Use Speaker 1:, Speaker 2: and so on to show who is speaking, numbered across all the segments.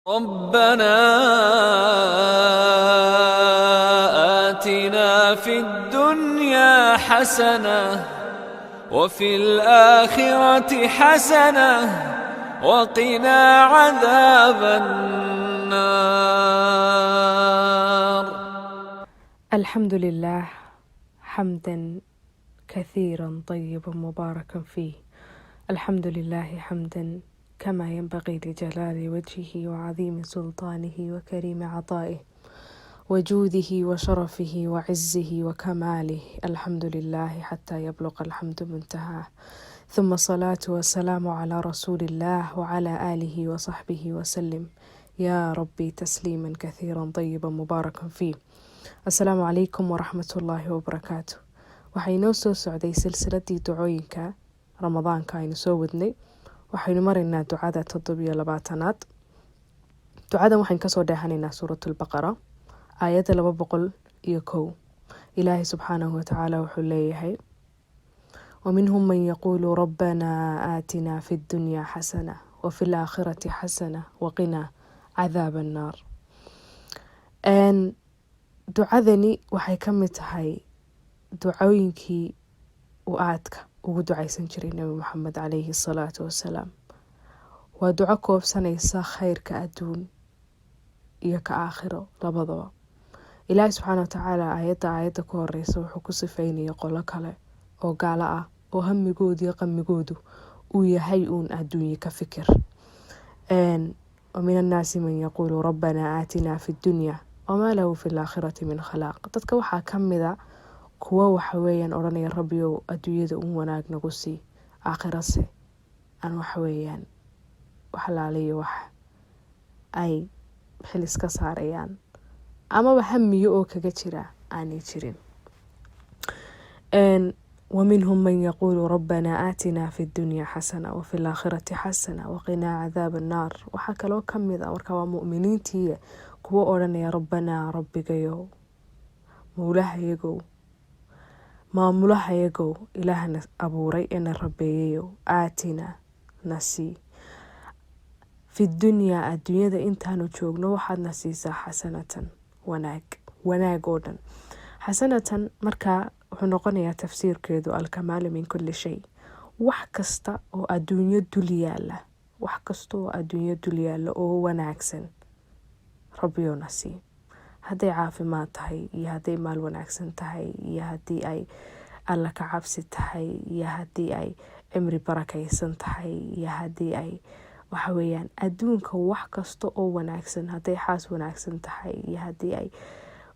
Speaker 1: ربنا آتنا في الدنيا حسنة وفي الآخرة حسنة وقنا عذاب النار.
Speaker 2: الحمد لله حمدا كثيرا طيبا مباركا فيه. الحمد لله حمدا كما ينبغي لجلال وجهه وعظيم سلطانه وكريم عطائه وجوده وشرفه وعزه وكماله. الحمد لله حتى يبلغ الحمد منتهاه، ثم الصلاة والسلام على رسول الله وعلى آله وصحبه وسلم. يا ربي تسليما كثيرا طيبا مباركا فيه. السلام عليكم ورحمة الله وبركاته. waxaynoo soo socday silsiladii ducooyinka ramadaanka aynu soo wadnay. waxaynu maraynaa ducada 7-aad. ducadan waxaynu kasoo dheehanaynaa suuratulbaqara aayadda 201. ilaahay subxaanahu watacaala wuxuu leeyahay: ومنهم من يقول ربنا آتنا في الدنيا حسنة وفي الآخرة حسنة وقنا عذاب النار. ducadani waxay ka mid tahay ducooyinkii uu aadka ugu ducaysan jiray nabi maxamed calayhi salaatu wasalaam. waa duco koobsanaysa khayrka adduun iyo ka aakhiro labadaba. ilaahi subxaana watacaala aayadda ku horeysa wuxuu ku sifeynaya qolo kale oo gaalo ah oo hamigoodu iyo qamigoodu uu yahay uun adduunye ka fikir. ومن الناس من يقول ربنا آتنا في الدنيا وما له في الآخرة من خلاق. dadka waxaa ka mida kuwa waxaweyaan odhanaya rabbiyow adduunyada un wanaag nagu sii, aakhirase aan waxaweyaan waxlaaliyo wax ay xilis ka saarayaan amaba hamiyo oo kaga jira aanay jirin. ومنهم من يقول ربنا آتنا في الدنيا حسنة وفي الآخرة حسنة وقنا عذاب النار. waxaa kaloo ka mid ah marka waa mu'miniintii kuwa odhanaya rabbanaa rabbigayow, mawlahayagow, maamulahayagow, ilaahna abuuray ena rabeeyayow, aatina nasii fi dunyaa adduunyada intaanu joogno waxaadna siisaa xasanatan wanaag oo dhan. xasanatan markaa wuxuu noqonayaa tafsiirkeedu alkamaalu min kulli shay. wax kasta oo adduunyo dul yaala oo wanaagsan rabbiyow nasii. hadday caafimaad tahay iyo hadday maal wanaagsan tahay iyo haddii ay alla ka cabsi tahay iyo haddii ay cimri barakaysan tahay iyo haddii ay waxaweyaan adduunka wax kasta oo wanaagsan, hadday xaas wanaagsan tahay iyo haddii ay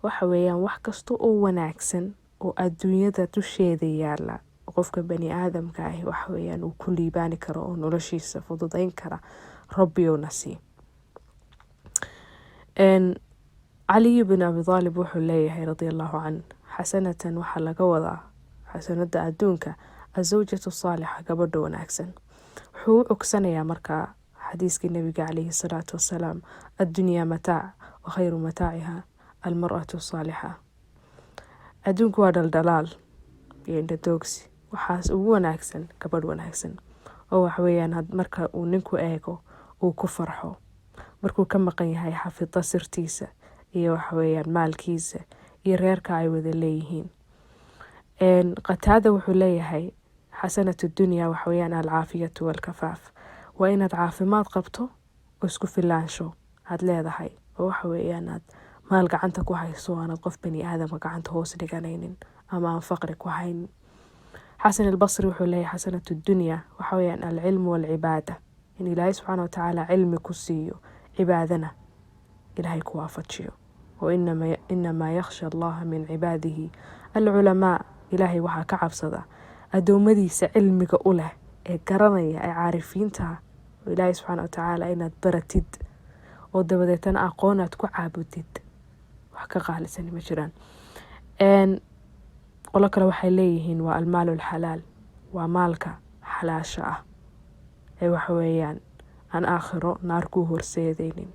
Speaker 2: waxaweyaan wax kasta oo wanaagsan oo adduunyada dusheeda yaala qofka bani aadamka ah waxaweyaan uu ku liibaani karo oo noloshiisa fududayn kara rabbiyow nasii. cali bn abi aalib wuxuu leeyahay radiallahu can, xasanatan waxaa laga wadaa xasanada adduunka azawjatu saalixa, gabadha wanaagsan. wuxuu u cogsanayaa markaa xadiiskii nabiga calayhi salaatu wasalaam: addunyaa mataac wa khayru mataaciha almar'atu saalixa. adduunku waa dhaldhalaal iyo indhadoogsi, waxaas ugu wanaagsan gabadh wanaagsan oo waxaweyaan marka uu ninku eego uu ku farxo, markuu ka maqan yahay xafida sirtiisa iyo waxaweyaan maalkiisa iyo reerka ay wada leeyihiin. qataada wuxuu leeyahay xasanatu dunyaa waxaweyaan alcaafiyatu walkafaaf. waa inaad caafimaad qabto oo isku filaansho aad leedahay oo waxaweyaan aad maal gacanta ku hayso, aanad qof bani aadamka gacanta hoos dhiganaynin ama aan faqri ku haynin. xasan albasri wuxuu leeyahay xasanatu dunyaa waxaweyaan alcilmu walcibaada, in ilaahay subxaana watacaala cilmi ku siiyo, cibaadana ilaahay ku waafajiyo. inamaa yakhsha allaha min cibaadihi alculamaa. ilaahay waxaa ka cabsada adoomadiisa cilmiga u leh ee garanaya ee caarifiinta oo ilaahay subxaana watacaala inaad baratid oo dabadeetana aqoon aad ku caabudid wax ka qaalisani ma jiraan. qolo kale waxay leeyihiin waa almaalu alxalaal, waa maalka xalaasha ah ee waxaweyaan aan aakhiro naar ku horseedaynin,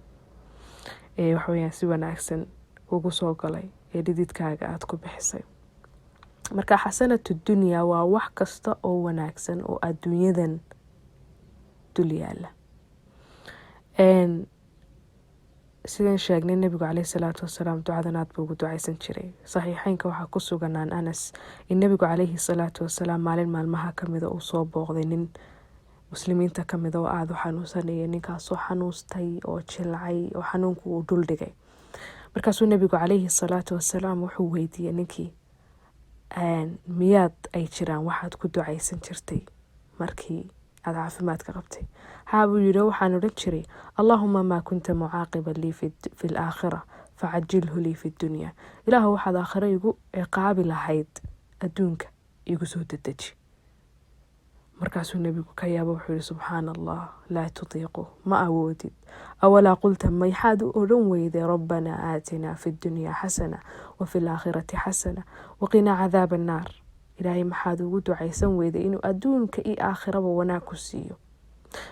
Speaker 2: ee waxaweyaan si wanaagsan ugu soo galay ee dhididkaaga aad ku bixisay. marka xasanatu dunyaa waa wax kasta oo wanaagsan oo adduunyadan dul yaala. sidaan sheegnay nabigu caleyhi salaatu wasalaam ducadan aad buu ugu ducaysan jiray. saxiixeynka waxaa ku suganaan Anas in nabigu caleyhi salaatu wasalaam maalin maalmaha kamida uu soo booqday nin muslimiinta kamida oo aada u xanuunsanaya. ninkaasoo xanuustay oo jilcay oo xanuunku uu dul dhigay. markaasuu nabigu caleyhi salaatu wasalaam wuxuu weydiiyey ninkii, miyaad ay jiraan waxaad ku ducaysan jirtay markii aad caafimaadka qabtay? haa buu yidhi, waxaan odhan jiray allaahuma maa kunta mucaaqiban lii fi laakhira facajilhu lii fi dunya. ilaahu waxaad aakhiro igu ciqaabi lahayd adduunka igu soo dedeji. markaasuu nabigu ka yaaba wuxuu yihi subxaana allah laa tutiiqu, ma awoodid. awalaa qulta mayxaad u odhan weyday rabbanaa aatinaa fi dunyaa xasana wafi laakhirati xasana waqinaa cadaaba annaar. ilaahay maxaad ugu ducaysan weyday inuu adduunka iyo aakhiraba wanaag ku siiyo?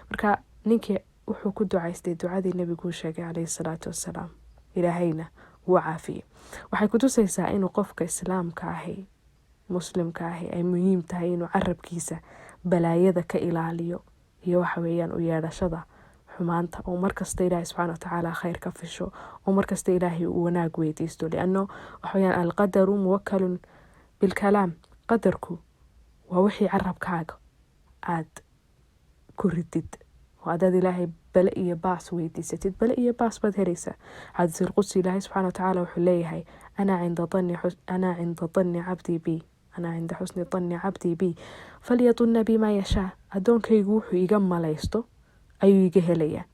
Speaker 2: marka ninkii wuxuu ku ducaystay ducadii nabiguu sheegay caleyhi salaatu wasalaam, ilaahayna wuu caafiyey. waxay kutusaysaa inuu qofka islaamka ahi muslimka ahi ay muhiim tahay inuu carabkiisa balaayada ka ilaaliyo iyo waxaweyaan u yeedhashada xumaanta, oo markasta ilaahay subxaana watacaala khayr ka fisho, oo markasta ilaahay uu wanaag weydiisto. lianno waxaweyaan alqadaru muwakalun bilkalaam, qadarku waa wixii carabkaaga aad ku ridid. oo adaad ilaahay bale iyo baas weydiisatid, bale iyo baas baad helaysaa. xadiisul qudsi ilaahay subxaana watacaala wuxuu leeyahay anaa cinda danni cabdii bi, anaa cinda xusni danni cabdii bi falyadunna bimaa yashaa. addoonkaygu wuxuu iga malaysto ayuu iga helayaa.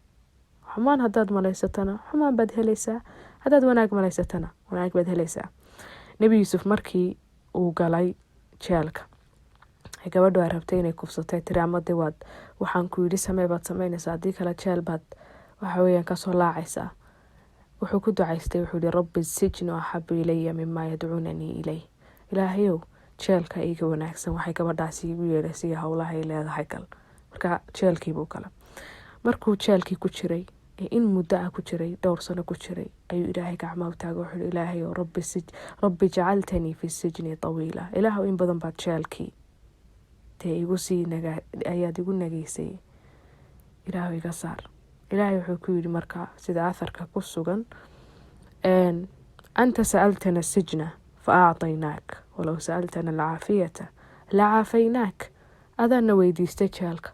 Speaker 2: xumaan haddaad malaysatana xumaan baad helaysaa, haddaad wanaag malaysatana wanaag baad helaysaa. nebi yuusuf markii uu galay jeelka, gabadhu ay rabtay inay kufsatay tiri amade waxaan ku yidhi samee baad samaynaysaa, haddii kale jeel baad waxaweyaan kasoo laacaysaa. wuxuu ku ducaystay, wuxuu yihi rabbi sijnu axabu ilaya mimaa yadcuunanii ileyh. ilaahayow jeelka iga wanaagsan waxay gabadhaasi igu yeedhaysay howlahay leedahay gal. marka jeelkiibuu gala. markuu jeelkii ku jiray in muddo ah ku jiray, dhowr sano ku jiray, ayuu ilaahay gacmaha u taagay wuxuu yihi ilaahayow rabbi jacaltanii fi sijni tawiila. ilaahow in badan baad jeelkii ayaad igu nageysay, ilaahu iga saar. ilaahay wuxuu ku yidhi markaa sida atharka ku sugan, anta sa'altana sijna fa acطaynaak walow sa'altana alcaafiyata la caafaynaak. adaana weydiistay jeelka,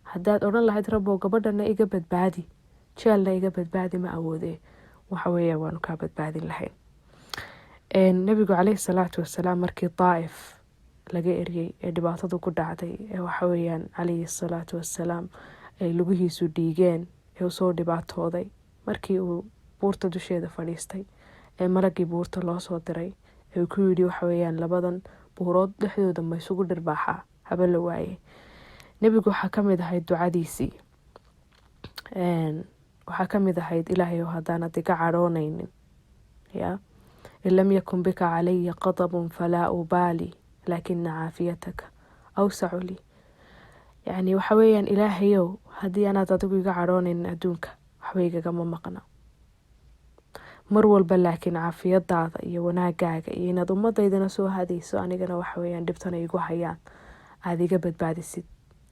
Speaker 2: haddaad odhan lahayd rabbow gabadhana iga badbaadi, jeelna iga badbaadi, ma awoodee waxaweeya waanu kaa badbaadin lahayn. nabigu caleyhi salaatu wasalaam markii daa'if laga eryay ee dhibaatadu ku dhacday, ee waxaweyaan caleyhi salaatu wasalaam ay lugihiisu dhiigeen, ee usoo dhibaatooday, markii uu buurta dusheeda fadhiistay ee malagii buurta loo soo diray ee uu ku yidhi waxaweyaan labadan buurood dhexdooda ma isugu dhirbaaxaa, haba la waayey. nebigu waxaa kamid ahayd ducadiisii, waxaa kamid ahayd ilaahay haddaanad iga cadhoonaynin, in lam yakun bika calaya qadabun falaa ubaali laakina caafiyataka awsacu lii. yani waxaweyaan ilaahayow haddii anaad adigu iga cadhoonaynin adduunka waxba igagama maqna, mar walba laakiin caafiyadaada iyo wanaagaaga iyo inaad ummadaydana soo hadayso, anigana waxaweyaan dhibtana igu hayaan aada iga badbaadisid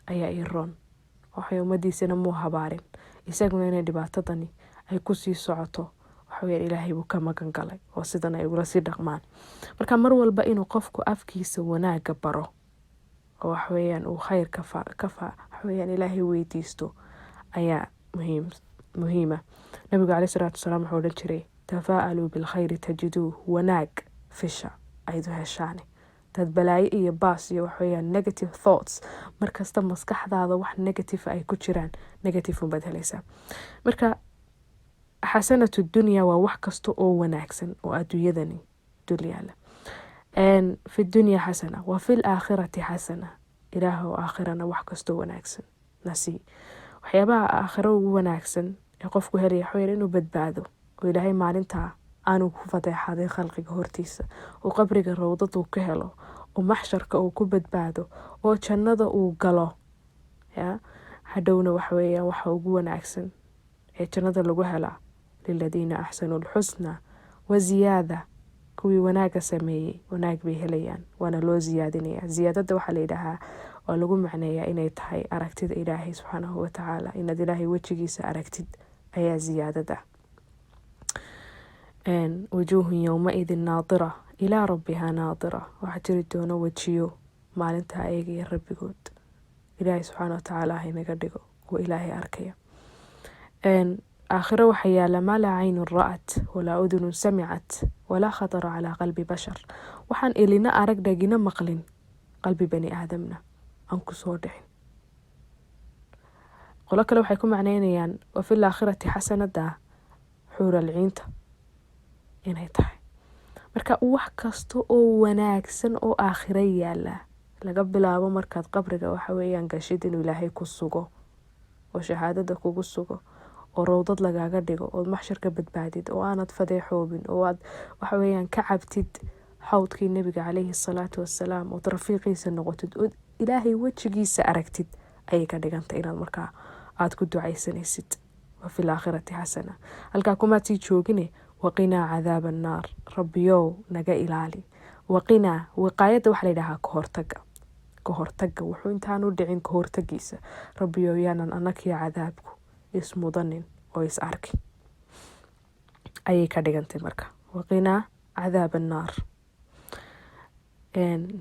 Speaker 2: ayaa ii roon. waxay ummadiisana muu habaarin, isaguna inay dhibaatadani ay kusii socoto waxaweyaan ilaahay buu ka magan galay oo sidan ay ugula sii dhaqmaan. marka mar walba inuu qofku afkiisa wanaaga baro oo waxaweyaan uu khayr waxaweyaan ilaahay weydiisto ayaa muhiima. nabigu caleyhi salaatu wasalaam wuxuu odhan jiray tafaa'aluu bilkhayri tajiduuh, wanaag fisha aydu heshaane. dad balaayo iyo baas iyo waxaweyaan negative thoughts, markasta maskaxdaada wax negative ay ku jiraan, negative unbaad helaysaa. marka xasanatu dunya waa wax kasta oo wanaagsan oo adduunyadani dul yaala. fi dunya xasana wa fi laakhirati xasana. ilaahu aakhirana wax kastoo wanaagsan nasii. waxyaabaha aakhiro ugu wanaagsan ee qofku helaya waxaweyaan inuu badbaado, oo ilaahay maalintaa aanu ku fadeexaday khalqiga hortiisa, oo qabriga rawdadu ka helo, oo maxsharka uu ku badbaado, oo jannada uu galo. hadhowna waxaweyaan waxa ugu wanaagsan ee jannada lagu helaa liladiina axsanuu lxusna wa ziyaada. kuwii wanaaga sameeyey wanaag bay helayaan, waana loo ziyaadinaya. ziyaadada waxaa layidhaahaa oo lagu macneeyaa inay tahay aragtida ilaahay subxaanahu watacaala, inaad ilaahay wejigiisa aragtid ayaa ziyaadada. wujuuhun yowmaidin naadira ilaa rabbihaa naadira, waxaa jiri doona wejiyo maalintaa eegaya rabbigood. ilaahay subxaana watacaala haynaga dhigo kuwa ilaahay arkaya. aakhiro waxaa yaala maa laa caynun ra'at walaa udunun samicat walaa khatara calaa qalbi bashar, waxaan elina arag dhagina maqlin qalbi bani aadamna aan kusoo dhicin. qolo kale waxay ku macneynayaan wa fil aakhirati xasanada xuuralciinta inay tahay. marka wax kasta oo wanaagsan oo aakhiro yaala, laga bilaabo markaad qabriga waxa weeyaan gashid inuu ilaahay ku sugo oo shahaadada kugu sugo oo rawdad lagaaga dhigo oo maxsharka badbaadid oo aanad fadeexoobin oo aad waxa weeyaan ka cabtid xawdkii nabiga calayhi salaatu wassalaam oo rafiiqiisa noqotid oo ilaahay wejigiisa aragtid, ayay ka dhigantay inaad markaa aad ku ducaysanaysid wa fil aakhirati xasana. halkaa kumaad sii joogine waqinaa cadaaba annaar, rabbiyow naga ilaali. waqinaa wiqaayadda waxaa layidhahaa kahortaga wuxuu intaanu dhicin kahortagiisa. rabbiyow yaanan anakii cadaabku ismudanin oo is arkin, ayay ka dhigantay marka waqinaa cadaaba annaar,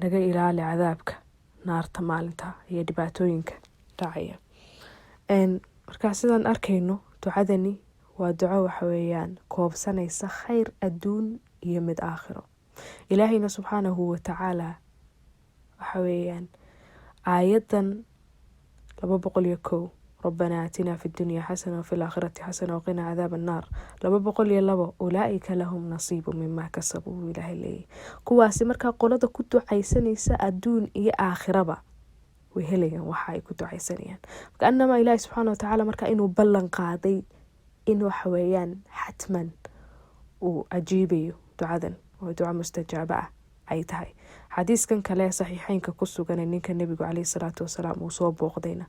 Speaker 2: naga ilaali cadaabka naarta maalinta iyo dhibaatooyinka dhacaya. markaa sidaan arkayno ducadani waa duco waxa weeyaan koobsanaysa khayr adduun iyo mid aakhiro. ilaahayna subxaanahu watacaala waxa weeyaan aayadan 201 ربنا آتنا في الدنيا حسنة وفي الآخرة حسنة وقنا عذاب النار 202 أولئك لهم نصيب مما كسبوا إلهي لي. kuwaasi markaa qolada ku ducaysanaysa adduun iyo aakhiraba way helayaan waxa ay ku ducaysanayaan. kaanama ilaahay subxaana watacaala markaa inuu ballan qaaday in waxa weeyaan xatman uu ajiibayo ducadan oo duca mustajaaba ah ay tahay. xadiiskan kale saxiixeynka ku sugan ninka nabigu calayhi salaatu wasalaam uu soo booqdayna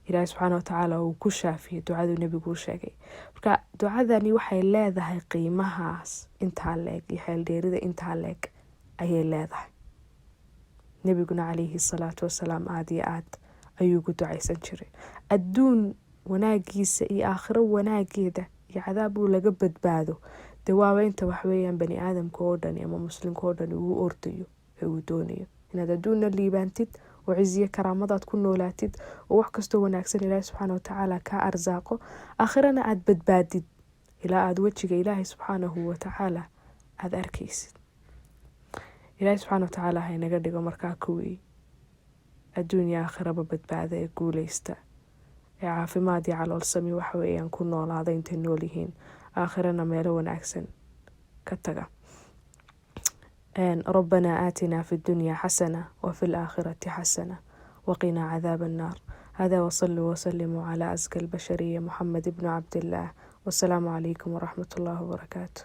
Speaker 2: ilaahay subxaana watacaala uu ku shaafiyey ducaduu nabigu u sheegay. marka ducadani waxay leedahay qiimahaas intaa leeg iyo xeeldheerida intaa leeg ayay leedahay. nabiguna calayhi salaatu wasalaam aad iyo aad ayuu ku ducaysan jiray adduun wanaagiisa iyo aakhiro wanaageeda iyo cadaab uu laga badbaado. dee waaba inta waxweeyaan bani aadamka oo dhan ama muslimka oo dhan uu ordayo ee uu doonayo inaad adduunna liibaantid oo ciziyo karaamadaad ku noolaatid oo wax kastoo wanaagsan ilaahay subxaana watacaala kaa arsaaqo, aakhirana aad badbaadid ilaa aad wejiga ilaahay subxaanahu watacaala aad arkaysid. ilaahay subxaana watacaala haynaga dhigo markaa kuwii adduun iyo aakhiraba badbaada ee guuleysta ee caafimaad iyo caloolsami waxa weeyaan ku noolaada intay nool yihiin, aakhirana meelo wanaagsan ka taga. ربنا آتنا في الدنيا حسنة وفي الآخرة حسنة وقنا عذاب النار. هذا وصلوا وسلموا على أزكى البشرية محمد بن عبد الله، والسلام عليكم ورحمة الله وبركاته.